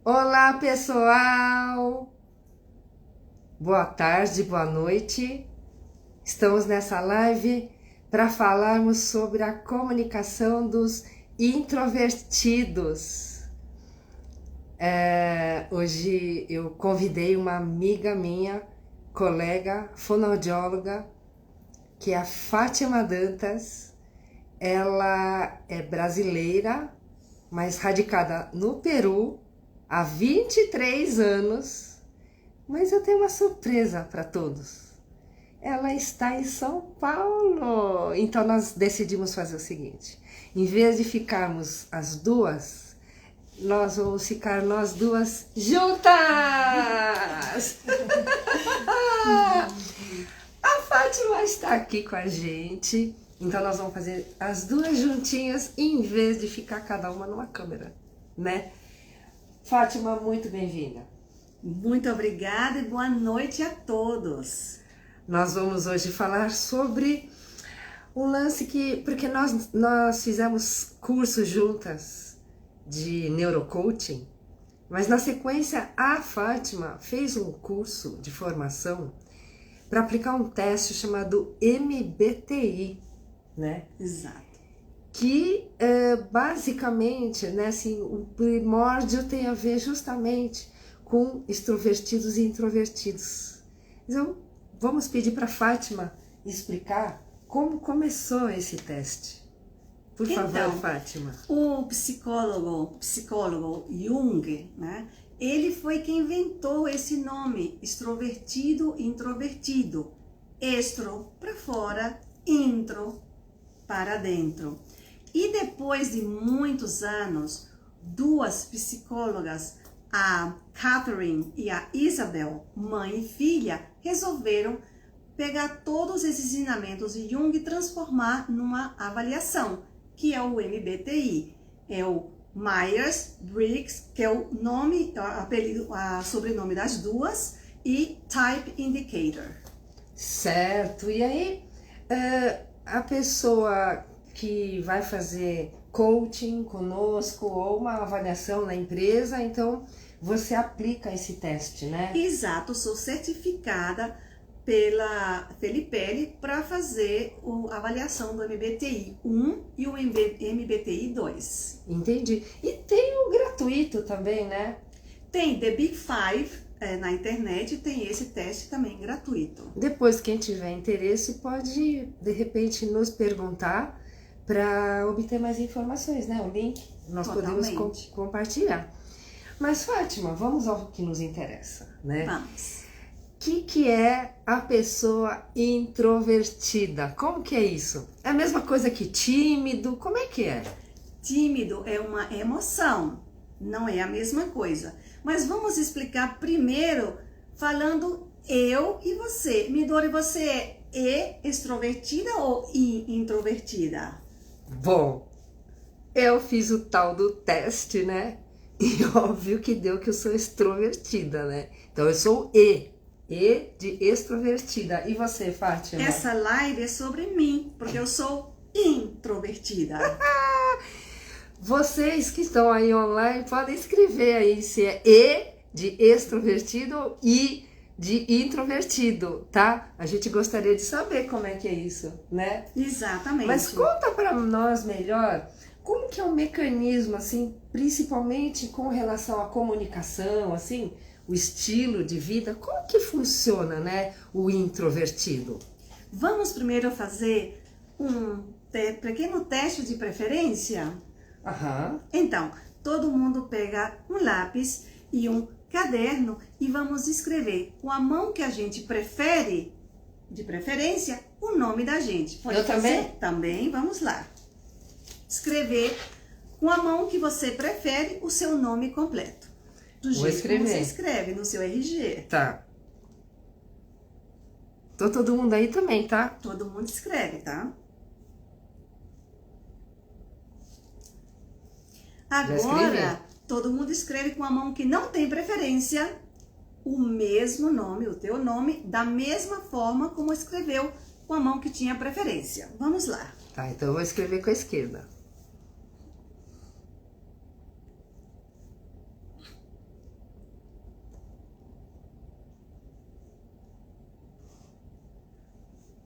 Olá, pessoal! Boa tarde, boa noite. Estamos nessa live para falarmos sobre a comunicação dos introvertidos. Hoje eu convidei uma amiga minha, colega, fonoaudióloga, que é a Fátima Dantas. Ela é brasileira, mas radicada no Peru há 23 anos, mas eu tenho uma surpresa para todos. Ela está em São Paulo. Então nós decidimos fazer o seguinte: em vez de ficarmos as duas, nós vamos ficar nós duas juntas! A Fátima está aqui com a gente, então nós vamos fazer as duas juntinhas em vez de ficar cada uma numa câmera, né? Fátima, muito bem-vinda. Muito obrigada e boa noite a todos. Nós vamos hoje falar sobre um lance porque nós fizemos cursos juntas de neurocoaching, mas na sequência a Fátima fez um curso de formação para aplicar um teste chamado MBTI, né? Exato. Que basicamente, né, assim, o primórdio tem a ver justamente com extrovertidos e introvertidos. Então, vamos pedir para a Fátima explicar como começou esse teste. Por favor, Fátima. O psicólogo Jung, né, ele foi quem inventou esse nome, extrovertido e introvertido. Extro para fora, intro para dentro. E depois de muitos anos, duas psicólogas, a Catherine e a Isabel, mãe e filha, resolveram pegar todos esses ensinamentos de Jung e transformar numa avaliação, que é o MBTI. É o Myers-Briggs, que é o nome, sobrenome das duas, e Type Indicator. Certo. E aí, a pessoa que vai fazer coaching conosco ou uma avaliação na empresa, então você aplica esse teste, né? Exato, sou certificada pela Felipelli para fazer a avaliação do MBTI 1 e o MBTI 2. Entendi. E tem o gratuito também, né? Tem The Big Five na internet, tem esse teste também gratuito. Depois, quem tiver interesse pode, de repente, nos perguntar para obter mais informações, né? O link nós podemos compartilhar. Mas, Fátima, vamos ao que nos interessa, né? Vamos. O que é a pessoa introvertida? Como que é isso? É a mesma coisa que tímido? Como é que é? Tímido é uma emoção, não é a mesma coisa. Mas vamos explicar primeiro falando eu e você. Midori, você é extrovertida ou introvertida? Bom, eu fiz o tal do teste, né? E óbvio que deu que eu sou extrovertida, né? Então eu sou E de extrovertida. E você, Fátima? Essa live é sobre mim, porque eu sou introvertida. Vocês que estão aí online podem escrever aí se é E de extrovertido ou I de introvertido, tá? A gente gostaria de saber como é que é isso, né? Exatamente. Mas conta para nós melhor como que é o mecanismo, assim, principalmente com relação à comunicação, assim, o estilo de vida, como que funciona, né, o introvertido? Vamos primeiro fazer um pequeno teste de preferência? Aham. Então, todo mundo pega um lápis e um caderno e vamos escrever com a mão que a gente prefere, de preferência, o nome da gente. Pode eu fazer? Também? Também, vamos lá. Escrever com a mão que você prefere o seu nome completo. Do jeito que você escreve no seu RG. Tá. Tô todo mundo aí também, tá? Todo mundo escreve, tá? Agora, todo mundo escreve com a mão que não tem preferência o mesmo nome, o teu nome, da mesma forma como escreveu com a mão que tinha preferência. Vamos lá. Tá, então eu vou escrever com a esquerda.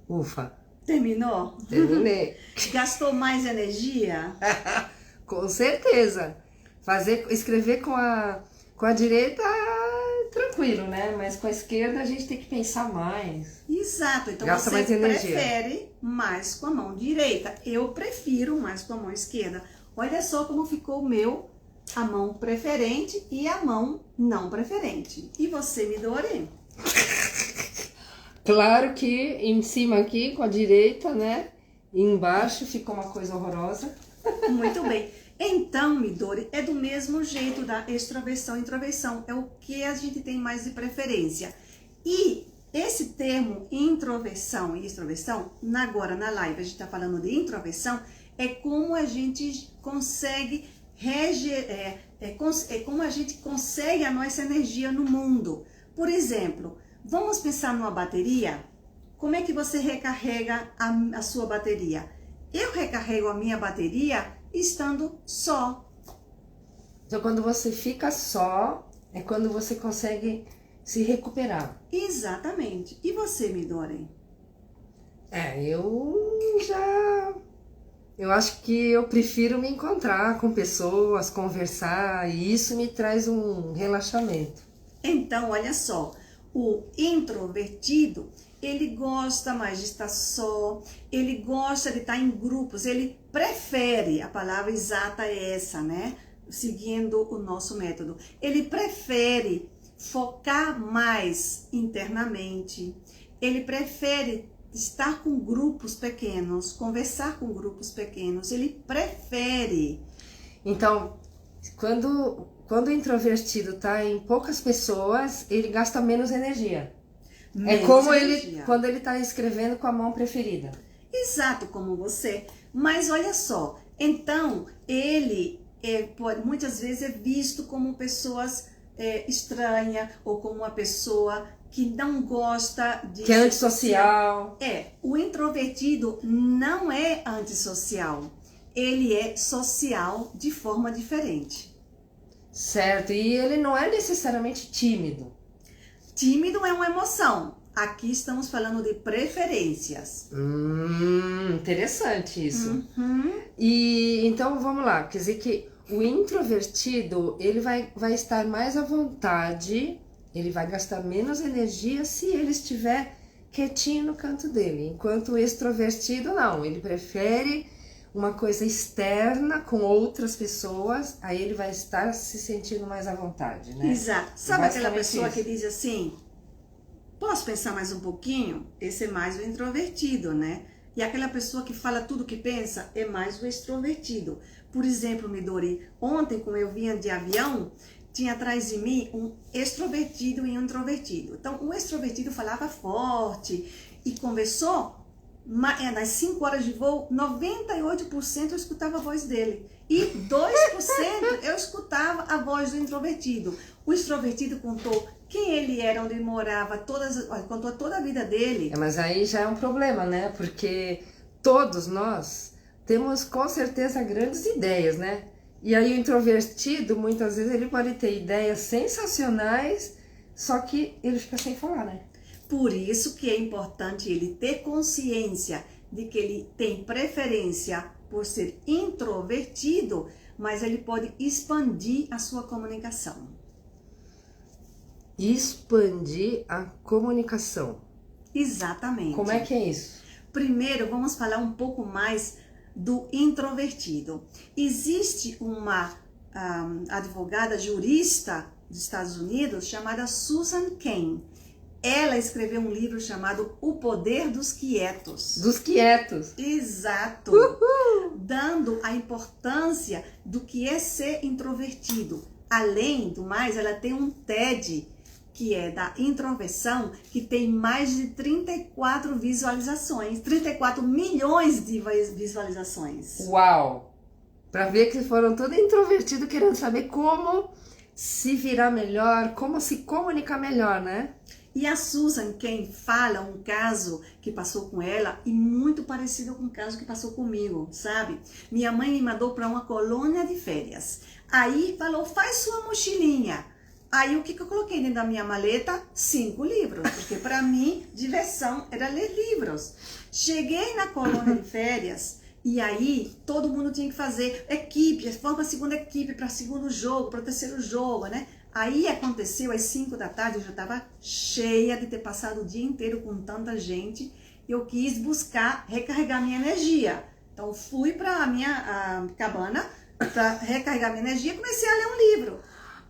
Ufa, Terminou? terminei. Gastou mais energia? Com certeza. Escrever com a direita, tranquilo, né? Mas com a esquerda a gente tem que pensar mais. Exato, então Gasta você mais energia. prefere mais com a mão direita. Eu prefiro mais com a mão esquerda. Olha só como ficou o meu, a mão preferente e a mão não preferente. E você, Midori? Claro que em cima aqui, com a direita, né? E embaixo ficou uma coisa horrorosa. Muito bem. Então, Midori, é do mesmo jeito da extroversão e introversão. É o que a gente tem mais de preferência. E esse termo introversão e extroversão, agora na live a gente está falando de introversão, é como a gente consegue como a gente consegue a nossa energia no mundo. Por exemplo, vamos pensar numa bateria. Como é que você recarrega a sua bateria? Eu recarrego a minha bateria estando só. Então, quando você fica só, é quando você consegue se recuperar. Exatamente. E você, Midori? Eu acho que eu prefiro me encontrar com pessoas, conversar, e isso me traz um relaxamento. Então, olha só, o introvertido, ele gosta mais de estar só, ele gosta de estar em grupos, ele prefere, a palavra exata é essa, né? Seguindo o nosso método. Ele prefere focar mais internamente, ele prefere estar com grupos pequenos, conversar com grupos pequenos, ele prefere. Então, quando o introvertido está em poucas pessoas, ele gasta menos energia. É como ele, quando ele está escrevendo com a mão preferida. Exato, como você. Mas olha só, então ele muitas vezes é visto como pessoas estranha ou como uma pessoa que não gosta de... Que é antissocial. O introvertido não é antissocial. Ele é social de forma diferente. Certo, e ele não é necessariamente tímido. Tímido é uma emoção. Aqui estamos falando de preferências. Interessante isso. E então vamos lá, quer dizer que o introvertido, ele vai estar mais à vontade, ele vai gastar menos energia se ele estiver quietinho no canto dele. Enquanto o extrovertido não, ele prefere uma coisa externa com outras pessoas, aí ele vai estar se sentindo mais à vontade, né? Exato. Sabe aquela pessoa que diz assim, posso pensar mais um pouquinho? Esse é mais o introvertido, né? E aquela pessoa que fala tudo que pensa é mais o extrovertido. Por exemplo, Midori, ontem, como eu vinha de avião, tinha atrás de mim um extrovertido e um introvertido. Então, o extrovertido falava forte e conversou. Nas 5 horas de voo, 98% eu escutava a voz dele. E 2% eu escutava a voz do introvertido. O extrovertido contou quem ele era, onde ele morava, contou toda a vida dele. Mas aí já é um problema, né? Porque todos nós temos com certeza grandes ideias, né? E aí o introvertido, muitas vezes, ele pode ter ideias sensacionais, só que ele fica sem falar, né? Por isso que é importante ele ter consciência de que ele tem preferência por ser introvertido, mas ele pode expandir a sua comunicação. Expandir a comunicação. Exatamente. Como é que é isso? Primeiro, vamos falar um pouco mais do introvertido. Existe uma advogada jurista dos Estados Unidos chamada Susan Cain. Ela escreveu um livro chamado O Poder dos Quietos. Dos quietos. Exato. Dando a importância do que é ser introvertido. Além do mais, ela tem um TED, que é da introversão, que tem mais de 34 visualizações. 34 milhões de visualizações. Uau! Para ver que foram todos introvertidos querendo saber como se virar melhor, como se comunicar melhor, né? E a Susan Cain fala um caso que passou com ela e muito parecido com o caso que passou comigo, sabe? Minha mãe me mandou para uma colônia de férias. Aí falou, faz sua mochilinha. Aí o que eu coloquei dentro da minha maleta? 5 livros, porque para mim diversão era ler livros. Cheguei na colônia de férias e aí todo mundo tinha que fazer equipe, vamos para a segunda equipe, para o segundo jogo, para o terceiro jogo, né? Aí aconteceu às 5 da tarde, eu já estava cheia de ter passado o dia inteiro com tanta gente. Eu quis buscar recarregar minha energia. Então fui para a minha cabana para recarregar minha energia e comecei a ler um livro.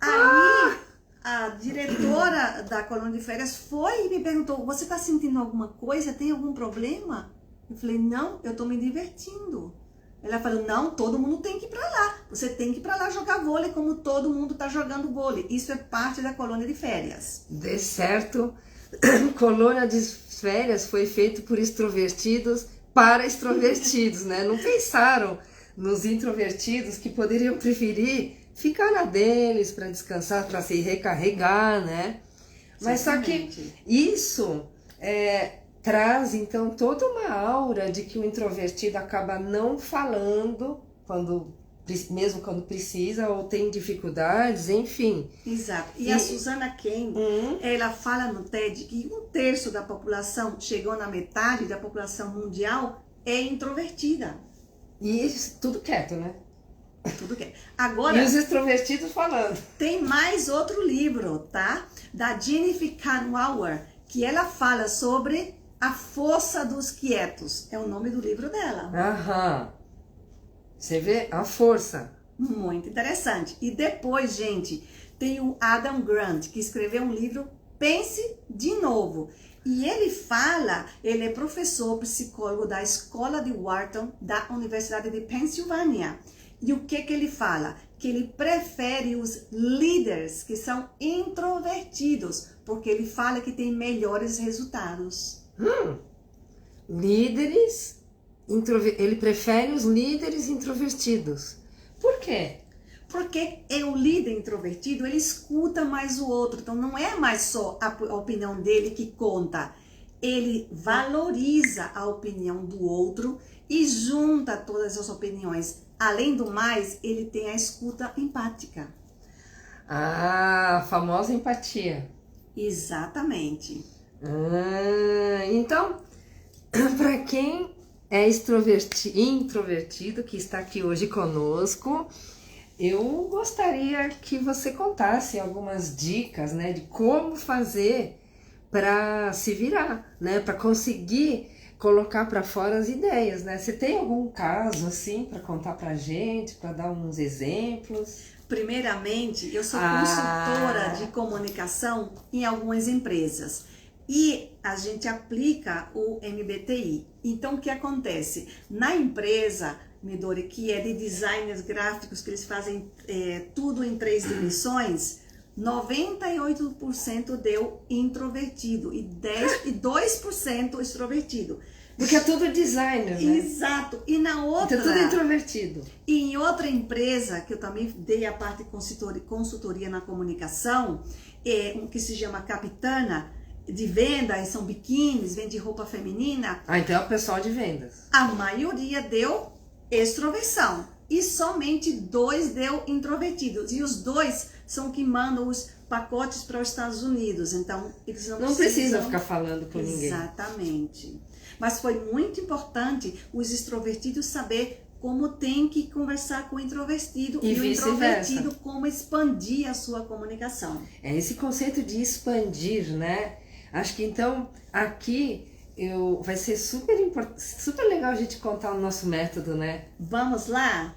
Aí a diretora da colônia de férias foi e me perguntou: você está sentindo alguma coisa? Tem algum problema? Eu falei: não, eu estou me divertindo. Ela falou: não, todo mundo tem que ir para lá. Você tem que ir para lá jogar vôlei como todo mundo está jogando vôlei. Isso é parte da colônia de férias. De certo, colônia de férias foi feito por extrovertidos para extrovertidos, né? Não pensaram nos introvertidos que poderiam preferir ficar na deles para descansar, para se recarregar, né? Mas só que isso traz então toda uma aura de que o introvertido acaba não falando mesmo quando precisa ou tem dificuldades, enfim. Exato. E a Susana Cain, ela fala no TED que 1/3 da população, chegou na metade da população mundial, é introvertida. E isso, tudo quieto, né? Tudo quieto. Agora, e os extrovertidos falando. Tem mais outro livro, tá? Da Jennifer Kahnauer, que ela fala sobre a força dos quietos. É o nome do livro dela. Aham. Você vê a força. Muito interessante. E depois, gente, tem o Adam Grant, que escreveu um livro Pense de Novo. E ele é professor psicólogo da Escola de Wharton, da Universidade de Pensilvânia. E o que ele fala? Que ele prefere os líderes que são introvertidos, porque ele fala que tem melhores resultados. Líderes, ele prefere os líderes introvertidos. Por quê? Porque o líder introvertido, ele escuta mais o outro. Então não é mais só a opinião dele que conta. Ele valoriza a opinião do outro e junta todas as opiniões. Além do mais, ele tem a escuta empática. Ah, a famosa empatia. Exatamente. Então, para quem é introvertido, que está aqui hoje conosco, eu gostaria que você contasse algumas dicas, né, de como fazer para se virar, né, para conseguir colocar para fora as ideias, né? Você tem algum caso assim para contar pra gente, para dar uns exemplos? Primeiramente, eu sou consultora de comunicação em algumas empresas e a gente aplica o MBTI. Então, o que acontece? Na empresa, Midori, que é de designers gráficos, que eles fazem tudo em 3 dimensões, 98% deu introvertido e 2% extrovertido. Porque é tudo designer, né? Exato. E na outra... Então, tudo introvertido. E em outra empresa, que eu também dei a parte de consultoria na comunicação, que se chama Capitana, de venda, são biquínis, vende roupa feminina. Então é o pessoal de vendas. A maioria deu extroversão. E somente 2 deu introvertidos. E os 2 são que mandam os pacotes para os Estados Unidos. Então, eles não precisam ficar falando com ninguém. Exatamente. Mas foi muito importante os extrovertidos saber como tem que conversar com o introvertido e o introvertido como expandir a sua comunicação. É esse conceito de expandir, né? Acho que então aqui vai ser super legal a gente contar o nosso método, né? Vamos lá?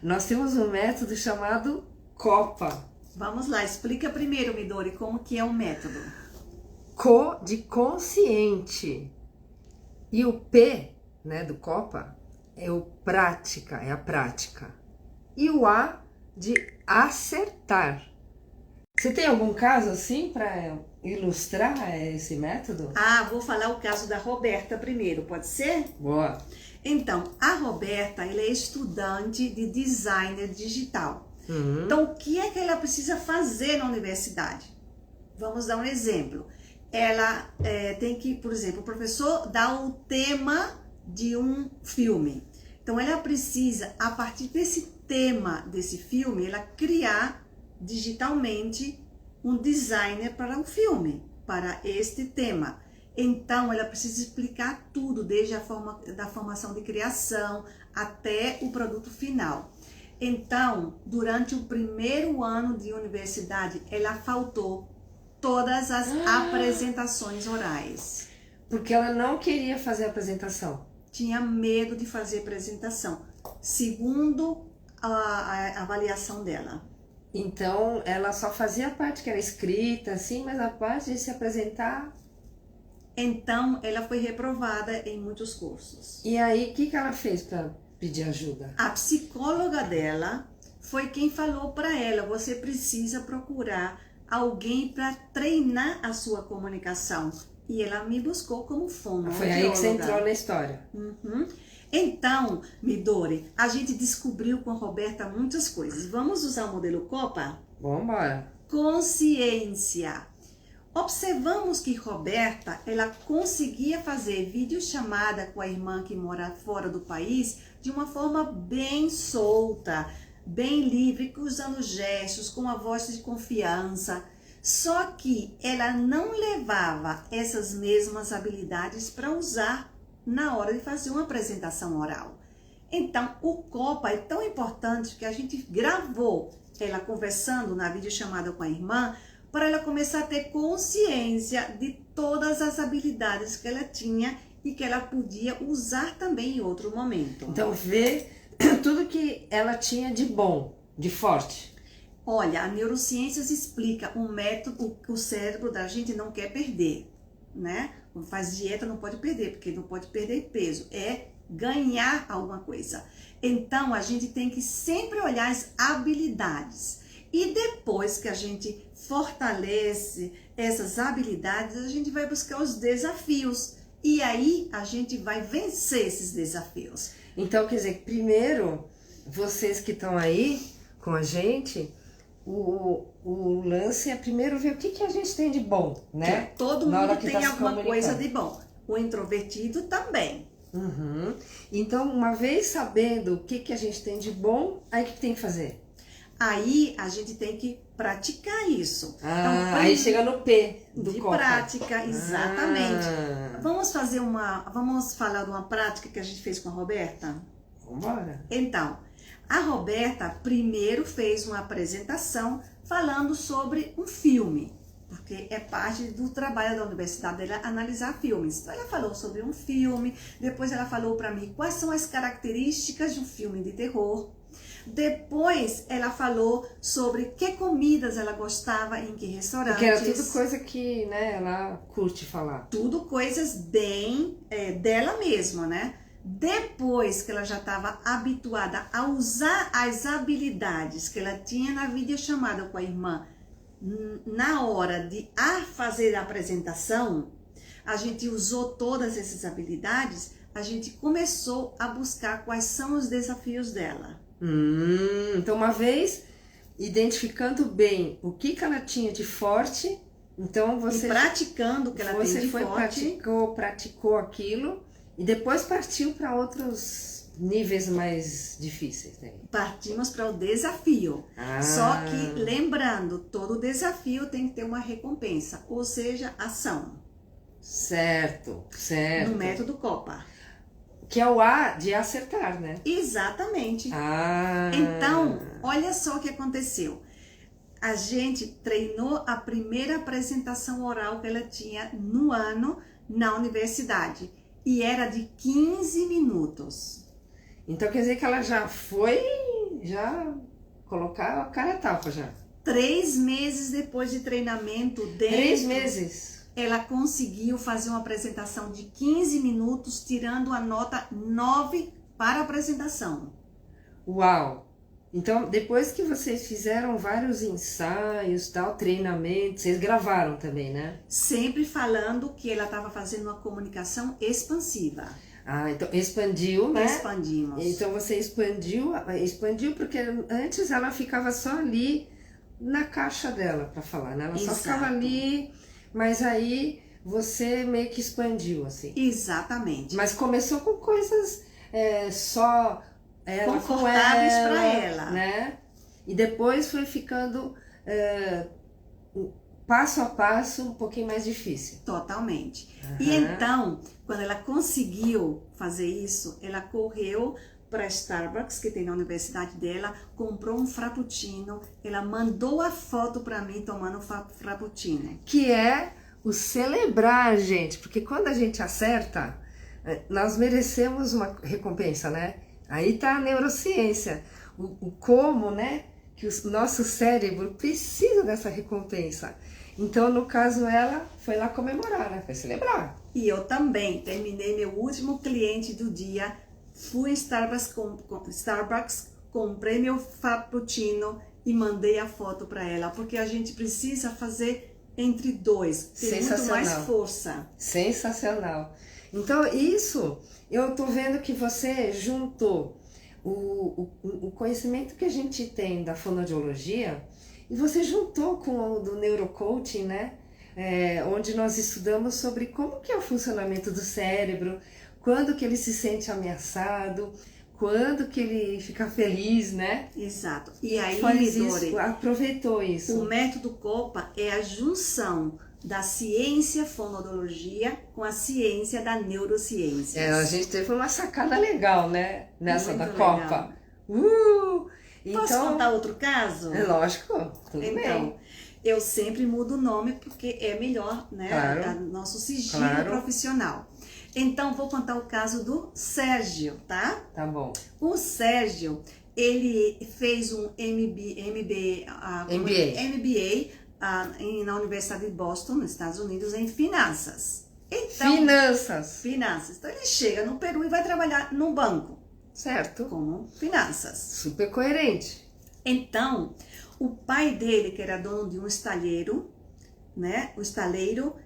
Nós temos um método chamado COPA. Vamos lá, explica primeiro, Midori, como que é o método. De consciente. E o P, né, do COPA, é a prática. E o A de acertar. Você tem algum caso assim para ilustrar esse método? Vou falar o caso da Roberta primeiro, pode ser? Boa. Então, a Roberta, ela é estudante de designer digital. Então, o que é que ela precisa fazer na universidade? Vamos dar um exemplo. Ela tem que, por exemplo, o professor dá o tema de um filme. Então, ela precisa, a partir desse tema desse filme, ela criar digitalmente um designer para um filme, para este tema. Então, ela precisa explicar tudo, desde a da formação de criação até o produto final. Então, durante o primeiro ano de universidade, ela faltou todas as apresentações orais. Porque ela não queria fazer a apresentação. Tinha medo de fazer apresentação, segundo a avaliação dela. Então, ela só fazia a parte que era escrita, assim, mas a parte de se apresentar... Então, ela foi reprovada em muitos cursos. E aí, o que ela fez para pedir ajuda? A psicóloga dela foi quem falou para ela, você precisa procurar alguém para treinar a sua comunicação. E ela me buscou como fonoaudióloga. Foi aí que você entrou na história. Uhum. Então, Midori, a gente descobriu com a Roberta muitas coisas. Vamos usar o modelo Copa? Vamos embora. Consciência. Observamos que Roberta, ela conseguia fazer videochamada com a irmã que mora fora do país de uma forma bem solta, bem livre, usando gestos, com uma voz de confiança. Só que ela não levava essas mesmas habilidades para usar na hora de fazer uma apresentação oral. Então, o Copa é tão importante que a gente gravou ela conversando na videochamada com a irmã, para ela começar a ter consciência de todas as habilidades que ela tinha e que ela podia usar também em outro momento. Então, ver tudo que ela tinha de bom, de forte. Olha, a neurociências explica um método que o cérebro da gente não quer perder, né? Quando faz dieta não pode perder, porque não pode perder peso, é ganhar alguma coisa. Então, a gente tem que sempre olhar as habilidades. E depois que a gente fortalece essas habilidades, a gente vai buscar os desafios. E aí a gente vai vencer esses desafios. Então, quer dizer, primeiro, vocês que estão aí com a gente, o lance é primeiro ver o que a gente tem de bom, né? Que todo mundo tem alguma coisa de bom. O introvertido também. Uhum. Então, uma vez sabendo o que a gente tem de bom, aí o que tem que fazer? Aí a gente tem que praticar isso. Então, aí chega no P do de Copa. Prática, exatamente. Vamos falar de uma prática que a gente fez com a Roberta? Vambora. Então, a Roberta primeiro fez uma apresentação falando sobre um filme, porque é parte do trabalho da universidade dela analisar filmes. Então ela falou sobre um filme, depois ela falou para mim quais são as características de um filme de terror. Depois ela falou sobre que comidas ela gostava, em que restaurantes. Porque era tudo coisa que, né, ela curte falar. Tudo coisas bem dela mesma, né? Depois que ela já estava habituada a usar as habilidades que ela tinha na videochamada com a irmã, na hora de fazer a apresentação, a gente usou todas essas habilidades, a gente começou a buscar quais são os desafios dela. Então, uma vez identificando bem o que ela tinha de forte, então você... E praticando o que ela tem de forte. Você praticou aquilo e depois partiu para outros níveis mais difíceis, né? Partimos para o desafio. Só que, lembrando, todo desafio tem que ter uma recompensa, ou seja, ação. Certo, certo. No método Copa. Que é o A de acertar, né? Exatamente. Então, olha só o que aconteceu. A gente treinou a primeira apresentação oral que ela tinha no ano na universidade. E era de 15 minutos. Então quer dizer que ela já foi, colocar a cara a tapa já. 3 meses depois de treinamento dentro... 3 meses? Ela conseguiu fazer uma apresentação de 15 minutos, tirando a nota 9 para a apresentação. Uau! Então, depois que vocês fizeram vários ensaios, tal, treinamento, vocês gravaram também, né? Sempre falando que ela estava fazendo uma comunicação expansiva. Então expandiu, né? Expandimos. Então você expandiu porque antes ela ficava só ali na caixa dela para falar, né? Ela só ficava ali... Mas aí você meio que expandiu, assim. Exatamente. Mas começou com coisas só ela confortáveis para ela, né? E depois foi ficando passo a passo um pouquinho mais difícil. Totalmente. E então, quando ela conseguiu fazer isso, ela correu para Starbucks, que tem na universidade dela, comprou um frappuccino, ela mandou a foto para mim tomando frappuccino. Que é o celebrar, gente, porque quando a gente acerta, nós merecemos uma recompensa, né? Aí tá a neurociência, o como, né? Que o nosso cérebro precisa dessa recompensa. Então, no caso, ela foi lá comemorar, né? Foi celebrar. E eu também terminei meu último cliente do dia, fui em Starbucks, comprei meu frappuccino e mandei a foto para ela, porque a gente precisa fazer entre dois, tem muito mais força. Sensacional. Então, isso, eu tô vendo que você juntou o conhecimento que a gente tem da fonoaudiologia e você juntou com o do neurocoaching, né? Onde nós estudamos sobre como que é o funcionamento do cérebro, quando que ele se sente ameaçado, quando que ele fica feliz, né? Exato. E aí, Midori, aproveitou isso. O método COPA é a junção da ciência fonoaudiologia com a ciência da neurociência. A gente teve uma sacada legal, né? Nessa muito da legal. Copa. Posso contar outro caso? É lógico, tudo então, bem. Eu sempre mudo o nome porque é melhor, né? Claro. Nosso sigilo profissional. Então, vou contar o caso do Sérgio, tá? Tá bom. O Sérgio, ele fez um MBA na Universidade de Boston, nos Estados Unidos, em finanças. Então, Finanças. Então, ele chega no Peru e vai trabalhar num banco. Certo. Como finanças. Super coerente. Então, o pai dele, que era dono de um estaleiro, né? O estaleiro.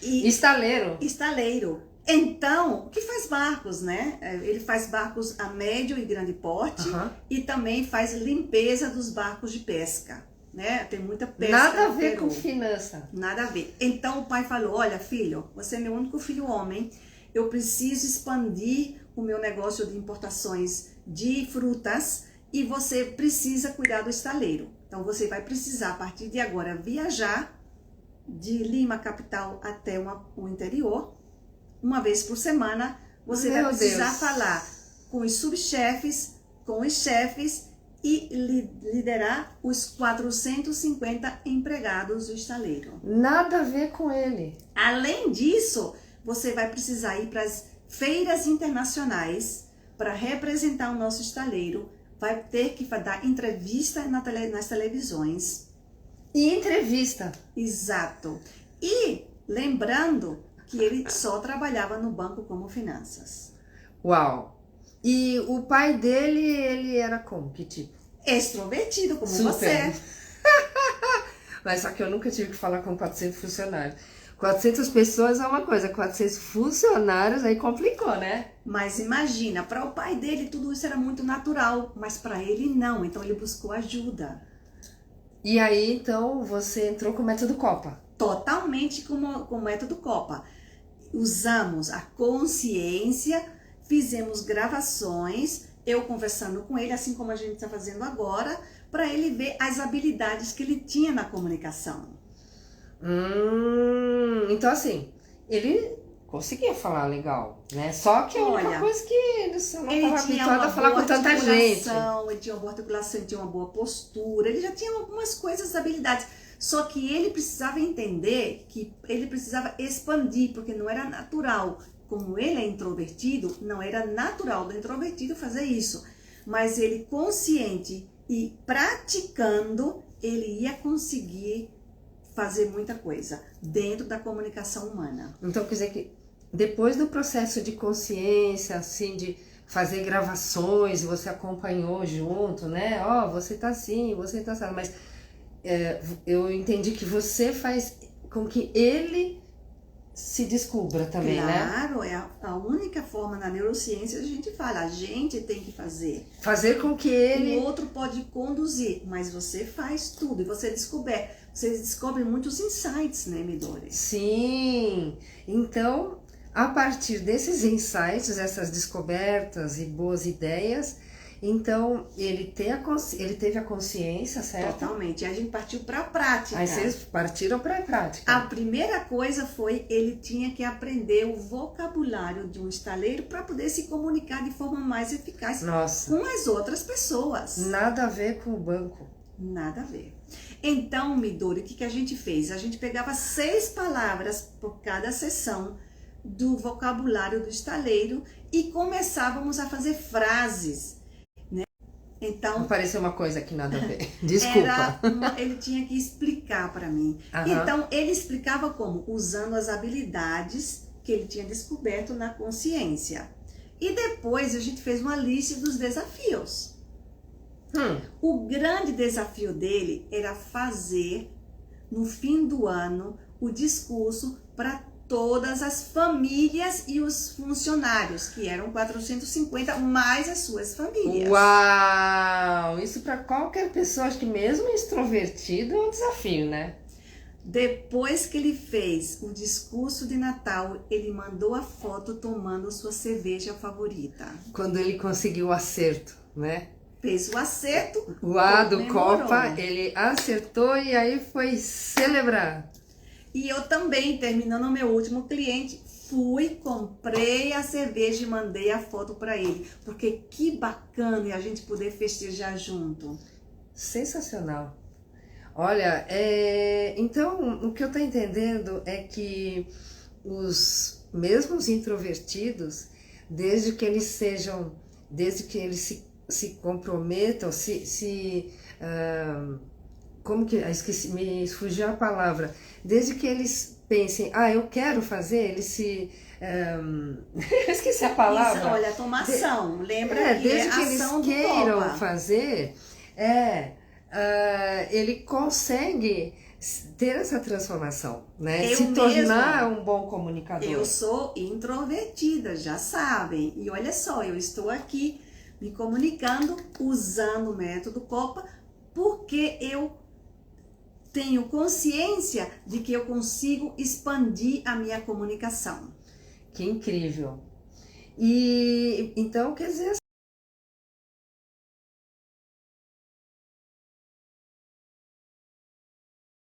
Estaleiro. Então, que faz barcos, né? Ele faz barcos a médio e grande porte e também faz limpeza dos barcos de pesca, né? Tem muita pesca. Nada a ver com finança. Nada a ver. Então, o pai falou, olha, filho, você é meu único filho homem, eu preciso expandir o meu negócio de importações de frutas e você precisa cuidar do estaleiro. Então, você vai precisar, a partir de agora, viajar de Lima, capital, até o interior. Uma vez por semana, você vai precisar falar com os subchefes, com os chefes e liderar os 450 empregados do estaleiro. Nada a ver com ele. Além disso, você vai precisar ir para as feiras internacionais para representar o nosso estaleiro. Vai ter que dar entrevista nas televisões. E entrevista. Exato. E lembrando que ele só trabalhava no banco como finanças. Uau! E o pai dele, ele era como? Que tipo? Extrovertido, como você. Mas só que eu nunca tive que falar com 400 funcionários. 400 pessoas é uma coisa, 400 funcionários aí complicou, né? Mas imagina, para o pai dele tudo isso era muito natural, mas para ele não, então ele buscou ajuda. E aí, então, você entrou com o método COPA? Totalmente com o método COPA. Usamos a consciência, fizemos gravações, eu conversando com ele, assim como a gente está fazendo agora, para ele ver as habilidades que ele tinha na comunicação. Então assim, ele conseguia falar legal, né? Só que a única coisa que ele não estava habituado a falar com tanta gente. Ele tinha uma boa articulação, ele tinha uma boa postura, ele já tinha algumas coisas, habilidades. Só que ele precisava entender que ele precisava expandir, porque não era natural. Como ele é introvertido, não era natural do introvertido fazer isso. Mas ele consciente e praticando, ele ia conseguir fazer muita coisa dentro da comunicação humana. Então quer dizer que depois do processo de consciência, assim, de fazer gravações, você acompanhou junto, né? Você tá assim, você tá assim, mas eu entendi que você faz com que ele se descubra também, claro, né? É a única forma na neurociência a gente fala, a gente tem que fazer. Fazer com que ele... O outro pode conduzir, mas você faz tudo e você descobre muitos insights, né, Midori? Sim, então, a partir desses insights, essas descobertas e boas ideias, Então, ele teve a consciência, certo? Totalmente. E a gente partiu para a prática. Aí vocês partiram para a prática. A primeira coisa foi, ele tinha que aprender o vocabulário de um estaleiro para poder se comunicar de forma mais eficaz Nossa, com as outras pessoas. nada a ver com o banco. Nada a ver. Então, Midori, o que a gente fez? A gente pegava 6 palavras por cada sessão do vocabulário do estaleiro e começávamos a fazer frases. Então, Pareceu uma coisa que nada a ver. Desculpa. ele tinha que explicar para mim. Então, ele explicava como? Usando as habilidades que ele tinha descoberto na consciência. E depois a gente fez uma lista dos desafios. O grande desafio dele era fazer, no fim do ano, o discurso para todas as famílias e os funcionários, que eram 450, mais as suas famílias. Uau! Isso para qualquer pessoa, acho que mesmo extrovertido, é um desafio, né? Depois que ele fez o discurso de Natal, ele mandou a foto tomando sua cerveja favorita. Quando ele conseguiu o acerto, né? Fez o acerto. O A do Copa, ele acertou e aí foi celebrar. E eu também, terminando o meu último cliente, comprei a cerveja e mandei a foto para ele. Porque que bacana é a gente poder festejar junto. Sensacional. Olha, então o que eu estou entendendo é que os mesmos introvertidos, desde que eles se comprometam, como que, esqueci, me fugiu a palavra, desde que eles pensem, eu quero fazer, eles se, esqueci a palavra. Isso, olha, tomar ação, lembra que desde que ação eles queiram do Copa. fazer, ele consegue ter essa transformação, né? Se tornar um bom comunicador. Eu sou introvertida, já sabem, e olha só, eu estou aqui me comunicando usando o método Copa, porque eu tenho consciência de que eu consigo expandir a minha comunicação. Que incrível! E então, quer dizer